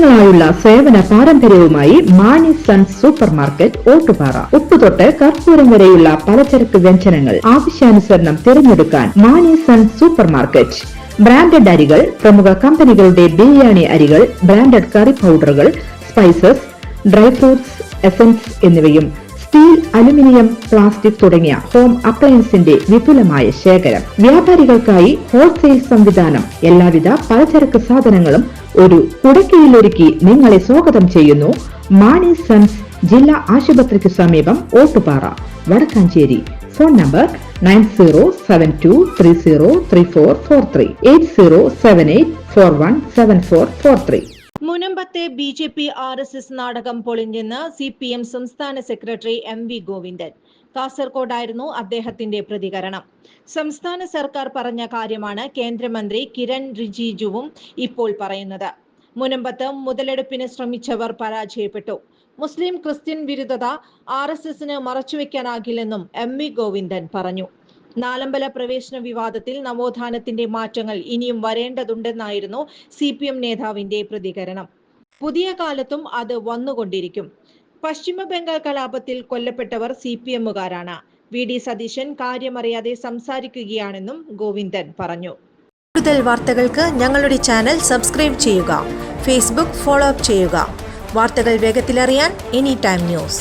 വർഷങ്ങളായുള്ള സേവന പാരമ്പര്യവുമായി Mani sons super market Ottupara. ഉപ്പുതൊട്ട് കർപ്പൂരം വരെയുള്ള പലചരക്ക് വ്യഞ്ജനങ്ങൾ ആവശ്യാനുസരണം തിരഞ്ഞെടുക്കാൻ Mani sons super market. Branded അരികൾ, പ്രമുഖ കമ്പനികളുടെ ബിരിയാണി അരികൾ, ബ്രാൻഡഡ് കറി പൗഡറുകൾ, സ്പൈസസ്, ഡ്രൈ ഫ്രൂട്ട്സ്, എസൻസ് എന്നിവയും സ്റ്റീൽ, അലുമിനിയം, പ്ലാസ്റ്റിക് തുടങ്ങിയ ഹോം അപ്ലയൻസിന്റെ വിപുലമായ ശേഖരം. വ്യാപാരികൾക്കായി ഹോൾസെയിൽ സംവിധാനം. എല്ലാവിധ പലചരക്ക് സാധനങ്ങളും ഒരു കുടക്കീഴിലൊരുക്കി നിങ്ങളെ സ്വാഗതം ചെയ്യുന്നു മാണി സൺസ്, ജില്ലാ ആശുപത്രിക്ക് സമീപം, ഓട്ടുപാറ, വടക്കാഞ്ചേരി. Phone number 9072303443 8078417443. മുനമ്പത്തെ BJP RSS നാടകം പൊളിഞ്ഞെന്ന് CPM സംസ്ഥാന സെക്രട്ടറി MV ഗോവിന്ദൻ. കാസർകോടായിരുന്നു അദ്ദേഹത്തിന്റെ പ്രതികരണം. സംസ്ഥാന സർക്കാർ പറഞ്ഞ കാര്യമാണ് കേന്ദ്രമന്ത്രി കിരൺ റിജിജുവും ഇപ്പോൾ പറയുന്നത്. മുനമ്പത്ത് മുതലെടുപ്പിന് ശ്രമിച്ചവർ പരാജയപ്പെട്ടു. മുസ്ലിം ക്രിസ്ത്യൻ വിരുദ്ധത RSSന് മറച്ചുവെക്കാനാകില്ലെന്നും MV ഗോവിന്ദൻ പറഞ്ഞു. നാലമ്പല പ്രവേശന വിവാദത്തിൽ നവോത്ഥാനത്തിന്റെ മാറ്റങ്ങൾ ഇനിയും വരേണ്ടതുണ്ടെന്നായിരുന്നു CPM നേതാവിന്റെ പ്രതികരണം. പുതിയ കാലത്തും അത് വന്നുകൊണ്ടിരിക്കും. പശ്ചിമ ബംഗാൾ കലാപത്തിൽ കൊല്ലപ്പെട്ടവർ CPMകാരാണ്. VD സതീശൻ കാര്യമറിയാതെ സംസാരിക്കുകയാണെന്നും ഗോവിന്ദൻ പറഞ്ഞു. കൂടുതൽ വാർത്തകൾക്ക് ഞങ്ങളുടെ ചാനൽ സബ്സ്ക്രൈബ് ചെയ്യുക. ഫേസ്ബുക്ക് ഫോളോ അപ്പ് ചെയ്യുക. വാർത്തകൾ വേഗത്തിലറിയാൻ Anytime News.